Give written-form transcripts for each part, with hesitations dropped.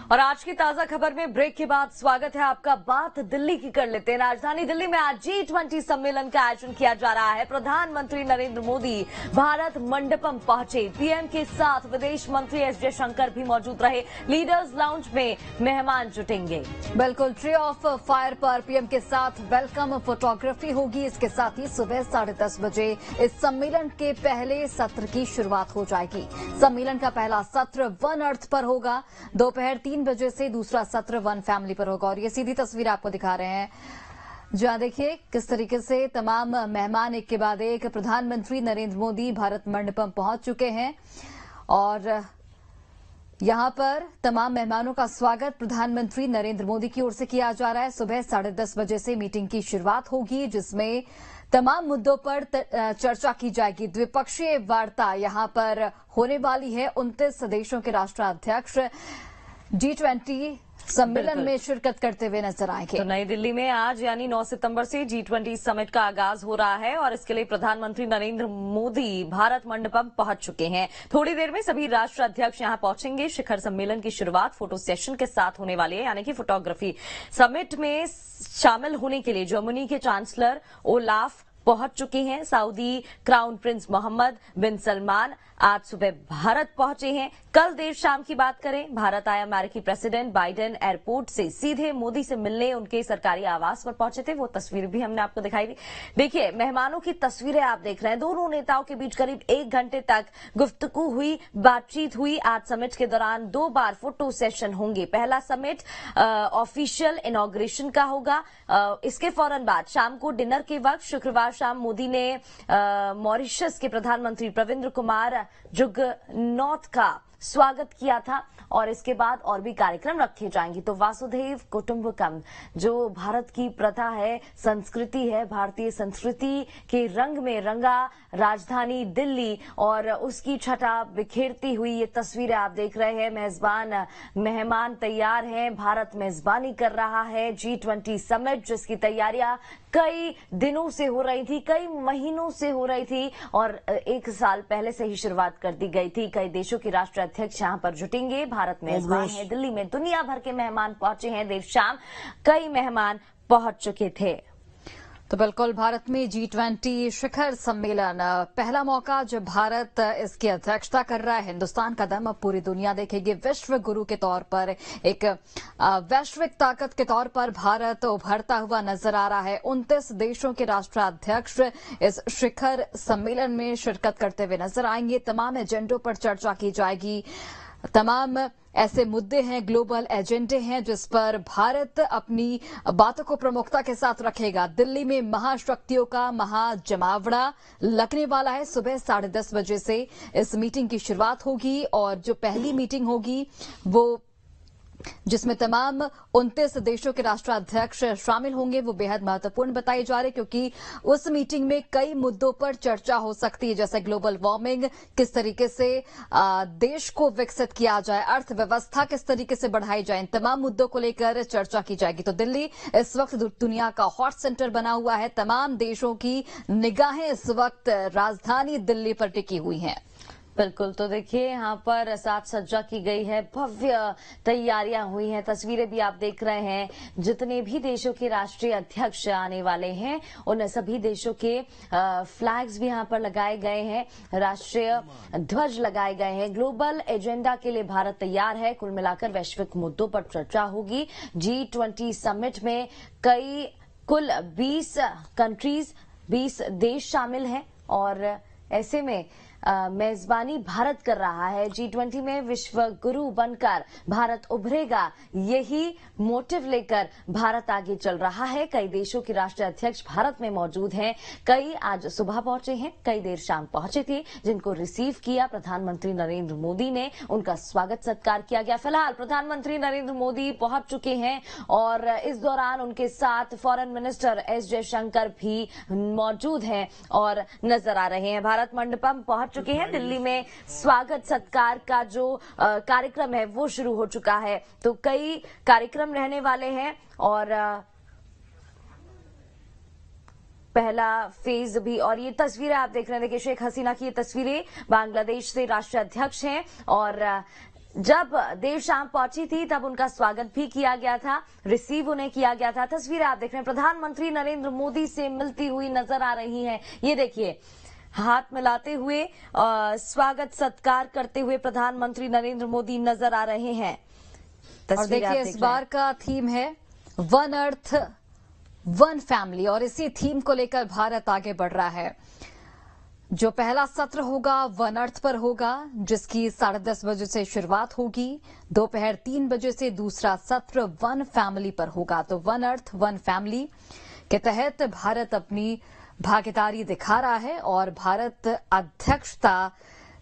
और आज की ताजा खबर में ब्रेक के बाद स्वागत है आपका। बात दिल्ली की कर लेते हैं। राजधानी दिल्ली में आज G20 सम्मेलन का आयोजन किया जा रहा है। प्रधानमंत्री नरेंद्र मोदी भारत मंडपम पहुंचे। पीएम के साथ विदेश मंत्री एस जयशंकर भी मौजूद रहे। लीडर्स लाउंज में मेहमान जुटेंगे। बिल्कुल, ट्री ऑफ फायर पर पीएम के साथ वेलकम फोटोग्राफी होगी। इसके साथ ही सुबह 10:30 बजे इस सम्मेलन के पहले सत्र की शुरुआत हो जाएगी। सम्मेलन का पहला सत्र वन अर्थ पर होगा। दोपहर 3 बजे से दूसरा सत्र वन फैमिली पर होगा। और ये सीधी तस्वीर आपको दिखा रहे हैं, जहां देखिए किस तरीके से तमाम मेहमान एक के बाद एक प्रधानमंत्री नरेंद्र मोदी भारत मंडपम पहुंच चुके हैं। और यहां पर तमाम मेहमानों का स्वागत प्रधानमंत्री नरेंद्र मोदी की ओर से किया जा रहा है। सुबह 10:30 बजे से मीटिंग की शुरुआत होगी, जिसमें तमाम मुद्दों पर चर्चा की जाएगी। द्विपक्षीय वार्ता यहां पर होने वाली है। 29 देशों के राष्ट्राध्यक्ष G20 सम्मेलन में शिरकत करते हुए नजर आएंगे। तो नई दिल्ली में आज यानी 9 सितंबर से G20 समिट का आगाज हो रहा है और इसके लिए प्रधानमंत्री नरेंद्र मोदी भारत मंडपम पहुंच चुके हैं। थोड़ी देर में सभी राष्ट्राध्यक्ष यहां पहुंचेंगे। शिखर सम्मेलन की शुरुआत फोटो सेशन के साथ होने वाली है, यानी कि फोटोग्राफी। समिट में शामिल होने के लिए जर्मनी के चांसलर ओलाफ पहुंच चुके हैं। सऊदी क्राउन प्रिंस मोहम्मद बिन सलमान आज सुबह भारत पहुंचे हैं। कल देर शाम की बात करें, भारत आए अमेरिकी प्रेसिडेंट बाइडेन एयरपोर्ट से सीधे मोदी से मिलने उनके सरकारी आवास पर पहुंचे थे। वो तस्वीर भी हमने आपको दिखाई दी। देखिए, मेहमानों की तस्वीरें आप देख रहे हैं। दोनों नेताओं के बीच करीब 1 घंटे तक गुफ्तगू हुई, बातचीत हुई। आज समिट के दौरान 2 बार फोटो सेशन होंगे। पहला समिट ऑफिशियल इनॉग्रेशन का होगा। इसके फौरन बाद शाम को डिनर के वक्त शुक्रवार शाम मोदी ने मॉरिशस के प्रधानमंत्री प्रविंद्र कुमार जुगनॉथ का स्वागत किया था और इसके बाद और भी कार्यक्रम रखे जाएंगे। तो वासुदेव कुटुंबकम जो भारत की प्रथा है, संस्कृति है, भारतीय संस्कृति के रंग में रंगा राजधानी दिल्ली और उसकी छटा बिखेरती हुई ये तस्वीरें आप देख रहे हैं। मेहमान तैयार हैं। भारत मेजबानी कर रहा है G20 समिट, जिसकी तैयारियां कई दिनों से हो रही थी, कई महीनों से हो रही थी और 1 साल पहले से ही शुरुआत कर दी गई थी। कई देशों के राष्ट्राध्यक्ष यहां पर जुटेंगे। भारत मेजबान है। दिल्ली में दुनिया भर के मेहमान पहुंचे हैं। देर शाम कई मेहमान पहुंच चुके थे। तो बिल्कुल, भारत में G20 शिखर सम्मेलन पहला मौका जब भारत इसकी अध्यक्षता कर रहा है। हिंदुस्तान का दम अब पूरी दुनिया देखेगी। विश्व गुरु के तौर पर, एक वैश्विक ताकत के तौर पर भारत उभरता हुआ नजर आ रहा है। 29 देशों के राष्ट्राध्यक्ष इस शिखर सम्मेलन में शिरकत करते हुए नजर आएंगे। तमाम एजेंडों पर चर्चा की जाएगी। तमाम ऐसे मुद्दे हैं, ग्लोबल एजेंडे हैं, जिस पर भारत अपनी बातों को प्रमुखता के साथ रखेगा। दिल्ली में महाशक्तियों का महाजमावड़ा लगने वाला है। सुबह 10:30 बजे से इस मीटिंग की शुरुआत होगी और जो पहली मीटिंग होगी वो जिसमें तमाम 29 देशों के राष्ट्राध्यक्ष शामिल होंगे, वो बेहद महत्वपूर्ण बताई जा रही, क्योंकि उस मीटिंग में कई मुद्दों पर चर्चा हो सकती है, जैसे ग्लोबल वार्मिंग, किस तरीके से देश को विकसित किया जाए, अर्थव्यवस्था किस तरीके से बढ़ाई जाए। इन तमाम मुद्दों को लेकर चर्चा की जाएगी। तो दिल्ली इस वक्त दुनिया का हॉट सेंटर बना हुआ है। तमाम देशों की निगाहें इस वक्त राजधानी दिल्ली पर टिकी हुई हैं। बिल्कुल, तो देखिए यहाँ पर साज सज्जा की गई है, भव्य तैयारियां हुई हैं। तस्वीरें भी आप देख रहे हैं। जितने भी देशों के राष्ट्रीय अध्यक्ष आने वाले हैं, उन सभी देशों के फ्लैग्स भी यहाँ पर लगाए गए हैं, राष्ट्रीय ध्वज लगाए गए हैं। ग्लोबल एजेंडा के लिए भारत तैयार है। कुल मिलाकर वैश्विक मुद्दों पर चर्चा होगी। G20 समिट में कुल 20 कंट्रीज, 20 देश शामिल हैं और ऐसे में मेजबानी भारत कर रहा है। G20 में विश्व गुरु बनकर भारत उभरेगा, यही मोटिव लेकर भारत आगे चल रहा है। कई देशों के राष्ट्रीय अध्यक्ष भारत में मौजूद हैं। कई आज सुबह पहुंचे हैं, कई देर शाम पहुंचे थे, जिनको रिसीव किया प्रधानमंत्री नरेंद्र मोदी ने। उनका स्वागत सत्कार किया गया। फिलहाल प्रधानमंत्री नरेंद्र मोदी पहुंच चुके हैं और इस दौरान उनके साथ फॉरेन मिनिस्टर एस जयशंकर भी मौजूद हैं और नजर आ रहे हैं। भारत मंडपम पहुंच चुके हैं। दिल्ली में स्वागत सत्कार का जो कार्यक्रम है वो शुरू हो चुका है। तो कई कार्यक्रम रहने वाले हैं और पहला फेज भी। और ये तस्वीरें आप देख रहे हैं, देखिए शेख हसीना की ये तस्वीरें, बांग्लादेश से राष्ट्रीय अध्यक्ष हैं और जब देर शाम पहुंची थी तब उनका स्वागत भी किया गया था, रिसीव उन्हें किया गया था। तस्वीरें आप देख रहे हैं, प्रधानमंत्री नरेंद्र मोदी से मिलती हुई नजर आ रही हैं। ये देखिए, हाथ मिलाते हुए स्वागत सत्कार करते हुए प्रधानमंत्री नरेंद्र मोदी नजर आ रहे हैं। और देखिए, इस बार का थीम है वन अर्थ वन फैमिली, और इसी थीम को लेकर भारत आगे बढ़ रहा है। जो पहला सत्र होगा वन अर्थ पर होगा, जिसकी 10:30 बजे से शुरुआत होगी। दोपहर 3 बजे से दूसरा सत्र वन फैमिली पर होगा। तो वन अर्थ वन फैमिली के तहत भारत अपनी भागीदारी दिखा रहा है और भारत अध्यक्षता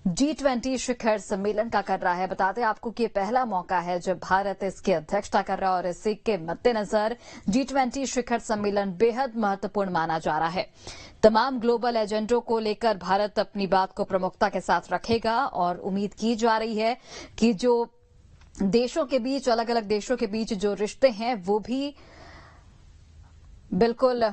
G20 शिखर सम्मेलन का कर रहा है। बताते हैं आपको कि ये पहला मौका है जब भारत इसकी अध्यक्षता कर रहा है और इसी के मद्देनजर G20 शिखर सम्मेलन बेहद महत्वपूर्ण माना जा रहा है। तमाम ग्लोबल एजेंडों को लेकर भारत अपनी बात को प्रमुखता के साथ रखेगा और उम्मीद की जा रही है कि जो देशों के बीच, अलग अलग देशों के बीच जो रिश्ते हैं वो भी बिल्कुल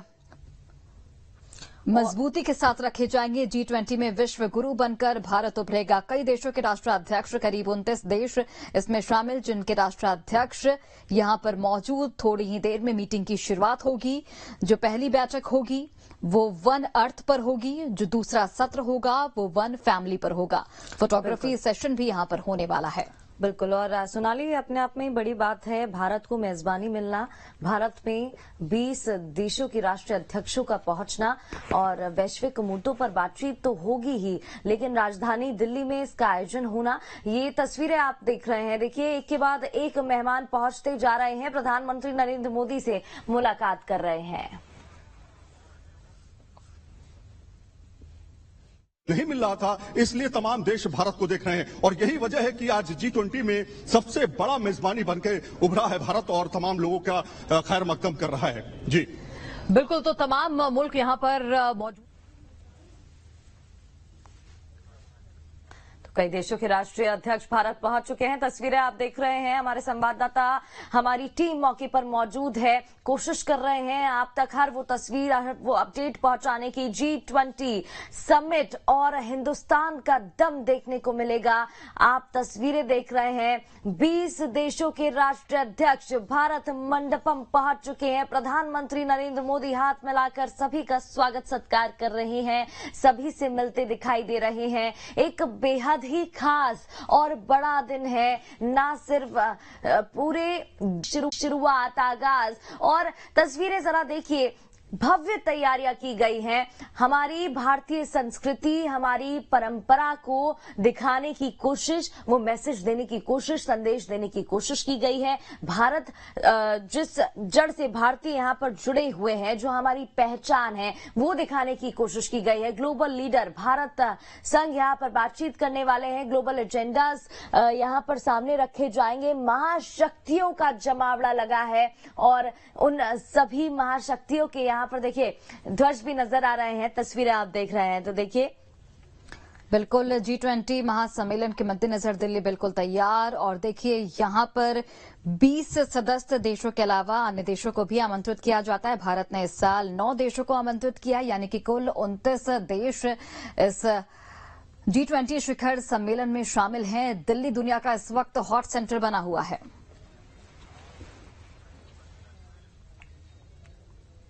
मजबूती के साथ रखे जाएंगे। G20 में विश्व गुरु बनकर भारत उभरेगा। कई देशों के राष्ट्राध्यक्ष, करीब 29 देश इसमें शामिल, जिनके राष्ट्राध्यक्ष यहां पर मौजूद। थोड़ी ही देर में मीटिंग की शुरुआत होगी। जो पहली बैठक होगी वो वन अर्थ पर होगी, जो दूसरा सत्र होगा वो वन फैमिली पर होगा। फोटोग्राफी सेशन भी यहां पर होने वाला है। बिल्कुल, और सोनाली, अपने आप में बड़ी बात है भारत को मेजबानी मिलना, भारत में 20 देशों के राष्ट्रीय अध्यक्षों का पहुंचना, और वैश्विक मुद्दों पर बातचीत तो होगी ही, लेकिन राजधानी दिल्ली में इसका आयोजन होना, ये तस्वीरें आप देख रहे हैं। देखिए, एक के बाद एक मेहमान पहुंचते जा रहे हैं, प्रधानमंत्री नरेंद्र मोदी से मुलाकात कर रहे हैं। नहीं मिल रहा था, इसलिए तमाम देश भारत को देख रहे हैं और यही वजह है कि आज G20 में सबसे बड़ा मेजबानी बनकर उभरा है भारत और तमाम लोगों का खैर मकदम कर रहा है। जी बिल्कुल, तो तमाम मुल्क यहां पर मौजूद। कई देशों के राष्ट्रीय अध्यक्ष भारत पहुंच चुके हैं। तस्वीरें आप देख रहे हैं, हमारे संवाददाता, हमारी टीम मौके पर मौजूद है, कोशिश कर रहे हैं आप तक हर वो तस्वीर, वो अपडेट पहुंचाने की। G20 समिट और हिंदुस्तान का दम देखने को मिलेगा। आप तस्वीरें देख रहे हैं, 20 देशों के राष्ट्रीय अध्यक्ष भारत मंडपम पहुंच चुके हैं। प्रधानमंत्री नरेंद्र मोदी हाथ मिलाकर सभी का स्वागत सत्कार कर रहे हैं, सभी से मिलते दिखाई दे रहे हैं। एक बेहद ही खास और बड़ा दिन है, ना सिर्फ पूरे शुरुआत, आगाज, और तस्वीरें जरा देखिए, भव्य तैयारियां की गई हैं। हमारी भारतीय संस्कृति, हमारी परंपरा को दिखाने की कोशिश, वो मैसेज देने की कोशिश, संदेश देने की कोशिश की गई है। भारत, जिस जड़ से भारतीय यहाँ पर जुड़े हुए हैं, जो हमारी पहचान है, वो दिखाने की कोशिश की गई है। ग्लोबल लीडर, भारत संघ यहाँ पर बातचीत करने वाले हैं। ग्लोबल एजेंडास यहाँ पर सामने रखे जाएंगे। महाशक्तियों का जमावड़ा लगा है और उन सभी महाशक्तियों के यहाँ पर देखिए ध्वज भी नजर आ रहे हैं। तस्वीरें आप देख रहे हैं, तो देखिए, बिल्कुल G20 महासम्मेलन के मद्देनजर दिल्ली बिल्कुल तैयार। और देखिए, यहाँ पर 20 सदस्य देशों के अलावा अन्य देशों को भी आमंत्रित किया जाता है। भारत ने इस साल 9 देशों को आमंत्रित किया, यानी कि कुल 29 देश इस G20 शिखर सम्मेलन में शामिल हैं। दिल्ली दुनिया का इस वक्त हॉट सेंटर बना हुआ है।